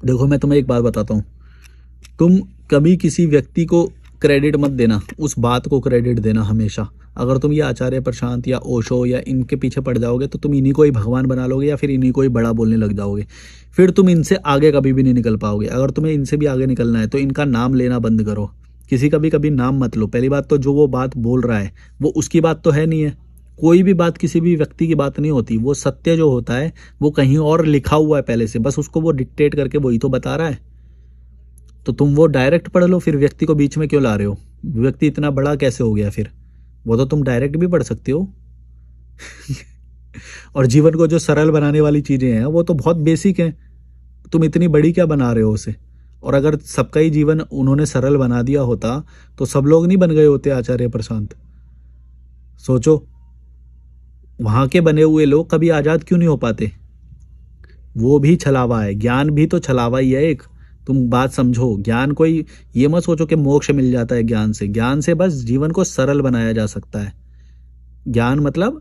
देखो मैं तुम्हें एक बात बताता हूँ, तुम कभी किसी व्यक्ति को क्रेडिट मत देना, उस बात को क्रेडिट देना हमेशा। अगर तुम ये आचार्य प्रशांत या ओशो या इनके पीछे पड़ जाओगे तो तुम इन्हीं को ही भगवान बना लोगे या फिर इन्हीं को ही बड़ा बोलने लग जाओगे। फिर तुम इनसे आगे कभी भी नहीं निकल पाओगे। अगर तुम्हें इनसे भी आगे निकलना है तो इनका नाम लेना बंद करो। किसी का भी कभी नाम मत लो। पहली बात तो जो वो बात बोल रहा है वो उसकी बात तो है नहीं है। कोई भी बात किसी भी व्यक्ति की बात नहीं होती। वो सत्य जो होता है वो कहीं और लिखा हुआ है पहले से, बस उसको वो डिक्टेट करके वही तो बता रहा है। तो तुम वो डायरेक्ट पढ़ लो, फिर व्यक्ति को बीच में क्यों ला रहे हो? व्यक्ति इतना बड़ा कैसे हो गया फिर? वो तो तुम डायरेक्ट भी पढ़ सकते हो। और जीवन को जो सरल बनाने वाली चीजें हैं वो तो बहुत बेसिक हैं। तुम इतनी बड़ी क्या बना रहे हो उसे? और अगर सबका ही जीवन उन्होंने सरल बना दिया होता तो सब लोग नहीं बन गए होते आचार्य प्रशांत। सोचो, वहां के बने हुए लोग कभी आजाद क्यों नहीं हो पाते? वो भी छलावा है, ज्ञान भी तो छलावा ही है एक। तुम बात समझो, ज्ञान कोई ये मत सोचो कि मोक्ष मिल जाता है ज्ञान से। ज्ञान से बस जीवन को सरल बनाया जा सकता है। ज्ञान मतलब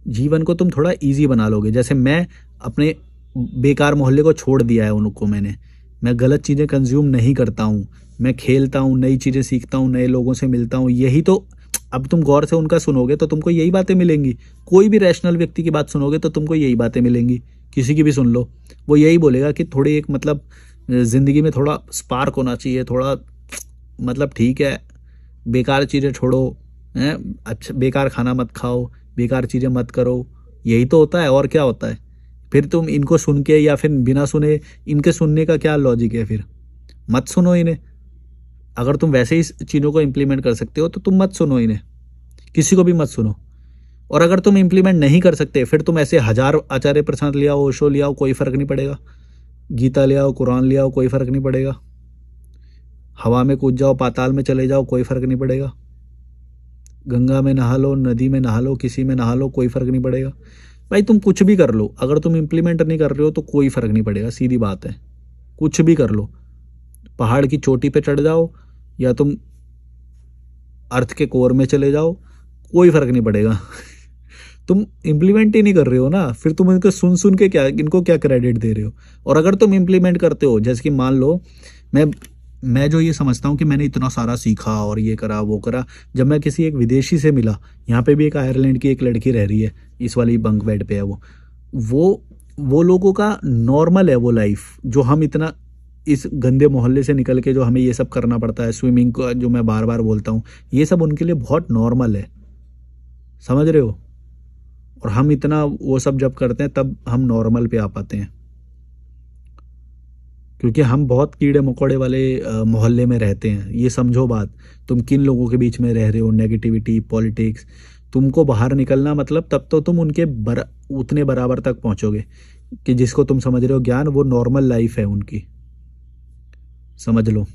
जीवन को तुम थोड़ा इजी बना लोगे। जैसे मैं अपने बेकार मोहल्ले को छोड़ दिया है, उनको मैं गलत चीज़ें कंज्यूम नहीं करता हूँ। मैं खेलता हूँ, नई चीज़ें सीखता हूँ, नए लोगों से मिलता हूँ। यही तो, अब तुम गौर से उनका सुनोगे तो तुमको यही बातें मिलेंगी। कोई भी रैशनल व्यक्ति की बात सुनोगे तो तुमको यही बातें मिलेंगी। किसी की भी सुन लो, वो यही बोलेगा कि थोड़ी एक मतलब ज़िंदगी में थोड़ा स्पार्क होना चाहिए, थोड़ा मतलब ठीक है, बेकार चीज़ें छोड़ो, हैं, अच्छा बेकार खाना मत खाओ, बेकार चीज़ें मत करो। यही तो होता है, और क्या होता है? फिर तुम इनको सुन के या फिर बिना सुने, इनके सुनने का क्या लॉजिक है फिर? मत सुनो इन्हें। अगर तुम वैसे ही इस चीज़ों को इम्प्लीमेंट कर सकते हो तो तुम मत सुनो इन्हें, किसी को भी मत सुनो। और अगर तुम इम्प्लीमेंट नहीं कर सकते फिर तुम ऐसे हजार आचार्य प्रशांत ले आओ, ओशो ले आओ, कोई फर्क नहीं पड़ेगा। गीता ले आओ, कुरान ले आओ, कोई फर्क नहीं पड़ेगा। हवा में कूद जाओ, पाताल में चले जाओ, कोई फर्क नहीं पड़ेगा। गंगा में नहा लो, नदी में नहा लो, किसी में नहा लो, कोई फर्क नहीं पड़ेगा। भाई तुम कुछ भी कर लो, अगर तुम इम्प्लीमेंट नहीं कर रहे हो तो कोई फर्क नहीं पड़ेगा। सीधी बात है, कुछ भी कर लो। पहाड़ की चोटी पे चढ़ जाओ या तुम अर्थ के कोर में चले जाओ, कोई फर्क नहीं पड़ेगा। तुम इम्प्लीमेंट ही नहीं कर रहे हो ना, फिर तुम इनको सुन सुन के क्या, इनको क्या क्रेडिट दे रहे हो? और अगर तुम इम्प्लीमेंट करते हो, जैसे कि मान लो मैं मैं जो ये समझता हूँ कि मैंने इतना सारा सीखा और ये करा वो करा, जब मैं किसी एक विदेशी से मिला, यहाँ पे भी एक आयरलैंड की एक लड़की रह रही है, इस वाली बंक बेड पे है वो लोगों का नॉर्मल है वो लाइफ, जो हम इतना इस गंदे मोहल्ले से निकल के जो हमें ये सब करना पड़ता है, स्विमिंग को जो मैं बार बार बोलता हूँ, ये सब उनके लिए बहुत नॉर्मल है। समझ रहे हो? और हम इतना वो सब जब करते हैं तब हम नॉर्मल पे आ पाते हैं, क्योंकि हम बहुत कीड़े मकोड़े वाले मोहल्ले में रहते हैं। ये समझो बात, तुम किन लोगों के बीच में रह रहे हो, नेगेटिविटी, पॉलिटिक्स। तुमको बाहर निकलना मतलब तब तो तुम उनके उतने बराबर तक पहुंचोगे कि जिसको तुम समझ रहे हो ज्ञान, वो नॉर्मल लाइफ है उनकी। समझ लो,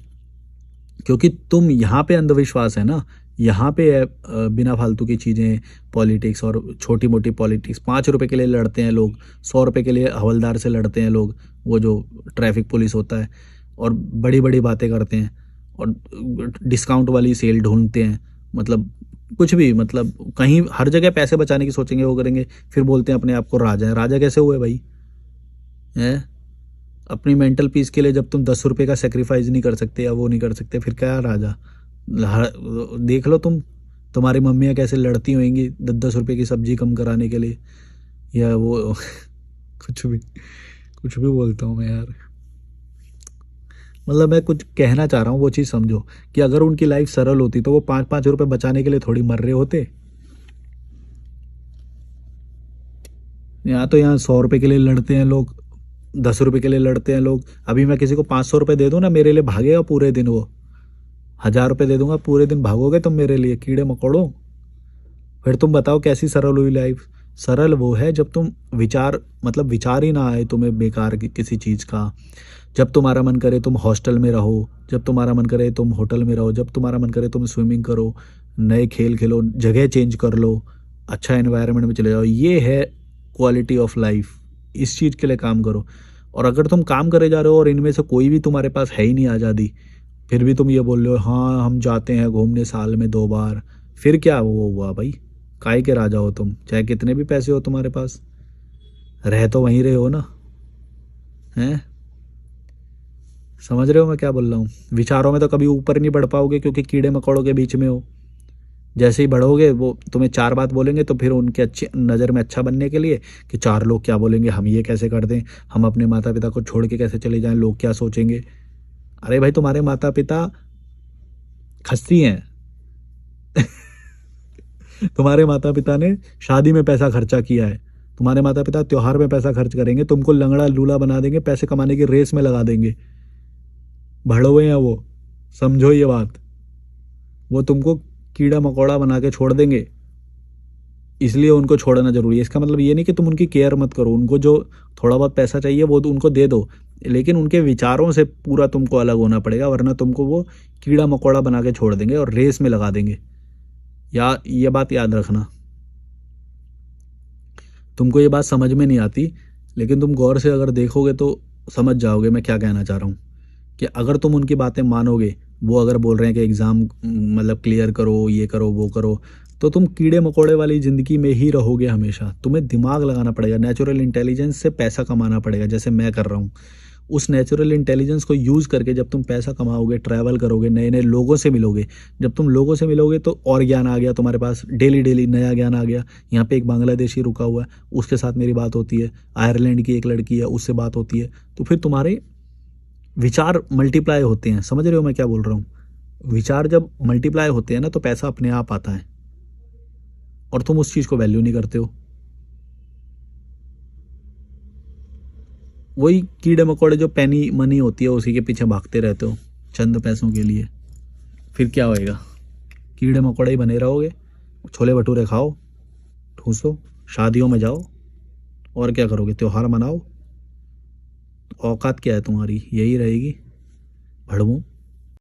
क्योंकि तुम यहाँ पे अंधविश्वास है ना, यहाँ पे है बिना फालतू की चीज़ें, पॉलिटिक्स और छोटी मोटी पॉलिटिक्स। 5 रुपए के लिए लड़ते हैं लोग, 100 रुपए के लिए हवलदार से लड़ते हैं लोग, वो जो ट्रैफिक पुलिस होता है, और बड़ी बड़ी बातें करते हैं और डिस्काउंट वाली सेल ढूंढते हैं। मतलब कुछ भी, मतलब कहीं हर जगह पैसे बचाने की सोचेंगे, वो करेंगे, फिर बोलते हैं अपने आप को राजा है। राजा कैसे हुए भाई? हैं? अपनी मेंटल पीस के लिए जब तुम 10 रुपए का सेक्रीफाइस नहीं कर सकते या वो नहीं कर सकते, फिर क्या राजा? देख लो तुम्हारी मम्मियाँ कैसे लड़ती होंगी 10-10 रुपए की सब्जी कम कराने के लिए, या वो कुछ भी बोलता हूँ मैं यार। मतलब मैं कुछ कहना चाह रहा हूँ, वो चीज़ समझो कि अगर उनकी लाइफ सरल होती तो वो 5-5 रुपए बचाने के लिए थोड़ी मर रहे होते। यहाँ तो यहाँ 100 रुपए के लिए लड़ते हैं लोग, 10 रुपए के लिए लड़ते हैं लोग। अभी मैं किसी को 500 रुपए दे दूँ ना, मेरे लिए भागेगा पूरे दिन वो। 1000 रुपए दे दूंगा, पूरे दिन भागोगे तुम मेरे लिए, कीड़े मकोड़ो। फिर तुम बताओ कैसी सरल हुई लाइफ? सरल वो है जब तुम विचार, मतलब विचार ही ना आए तुम्हें बेकार की किसी चीज़ का। जब तुम्हारा मन करे तुम हॉस्टल में रहो, जब तुम्हारा मन करे तुम होटल में रहो, जब तुम्हारा मन करे तुम स्विमिंग करो, नए खेल खेलो, जगह चेंज कर लो, अच्छा एनवायरनमेंट में चले जाओ। ये है क्वालिटी ऑफ लाइफ। इस चीज़ के लिए काम करो। और अगर तुम काम करे जा रहे हो और इनमें से कोई भी तुम्हारे पास है ही नहीं आज़ादी, फिर भी तुम ये बोल रहे हो हाँ हम जाते हैं घूमने साल में 2 बार, फिर क्या वो हुआ भाई? काय के राजा हो तुम? चाहे कितने भी पैसे हो तुम्हारे पास, रह तो वहीं रहे हो ना। हैं? समझ रहे हो मैं क्या बोल रहा हूँ? विचारों में तो कभी ऊपर नहीं बढ़ पाओगे क्योंकि कीड़े मकोड़ों के बीच में हो। जैसे ही बढ़ोगे वो तुम्हें चार बात बोलेंगे तो फिर उनके अच्छे नज़र में अच्छा बनने के लिए कि चार लोग क्या बोलेंगे, हम ये कैसे कर दें, हम अपने माता पिता को छोड़ के कैसे चले जाएं, लोग क्या सोचेंगे। अरे भाई तुम्हारे माता पिता खस्सी हैं। तुम्हारे माता पिता ने शादी में पैसा खर्चा किया है। तुम्हारे माता पिता त्योहार में पैसा खर्च करेंगे, तुमको लंगड़ा लूला बना देंगे, पैसे कमाने की रेस में लगा देंगे। भड़वे हैं वो, समझो ये बात। वो तुमको कीड़ा मकोड़ा बना के छोड़ देंगे, इसलिए उनको छोड़ना जरूरी है। इसका मतलब ये नहीं कि तुम उनकी केयर मत करो, उनको जो थोड़ा बहुत पैसा चाहिए वो तो उनको दे दो, लेकिन उनके विचारों से पूरा तुमको अलग होना पड़ेगा, वरना तुमको वो कीड़ा मकोड़ा बना के छोड़ देंगे और रेस में लगा देंगे। या ये बात याद रखना। तुमको ये बात समझ में नहीं आती, लेकिन तुम गौर से अगर देखोगे तो समझ जाओगे मैं क्या कहना चाह रहा हूँ। कि अगर तुम उनकी बातें मानोगे, वो अगर बोल रहे हैं कि एग्ज़ाम मतलब क्लियर करो, ये करो वो करो, तो तुम कीड़े मकोड़े वाली ज़िंदगी में ही रहोगे हमेशा। तुम्हें दिमाग लगाना पड़ेगा, नेचुरल इंटेलिजेंस से पैसा कमाना पड़ेगा, जैसे मैं कर रहा हूँ। उस नेचुरल इंटेलिजेंस को यूज़ करके जब तुम पैसा कमाओगे, ट्रैवल करोगे, नए नए लोगों से मिलोगे, जब तुम लोगों से मिलोगे तो और ज्ञान आ गया तुम्हारे पास, डेली डेली नया ज्ञान आ गया। यहाँ पे एक बांग्लादेशी रुका हुआ है, उसके साथ मेरी बात होती है। आयरलैंड की एक लड़की है, उससे बात होती है। तो फिर तुम्हारे विचार मल्टीप्लाई होते हैं। समझ रहे हो मैं क्या बोल रहा हूँ? विचार जब मल्टीप्लाई होते हैं ना तो पैसा अपने आप आता है, और तुम उस चीज़ को वैल्यू नहीं करते हो। वही कीड़े मकोड़े जो पैनी मनी होती है उसी के पीछे भागते रहते हो चंद पैसों के लिए। फिर क्या होएगा? कीड़े मकोड़े ही बने रहोगे। छोले भटूरे खाओ, ठूसो, शादियों में जाओ, और क्या करोगे? त्योहार मनाओ। औकात क्या है तुम्हारी? यही रहेगी, भड़वू।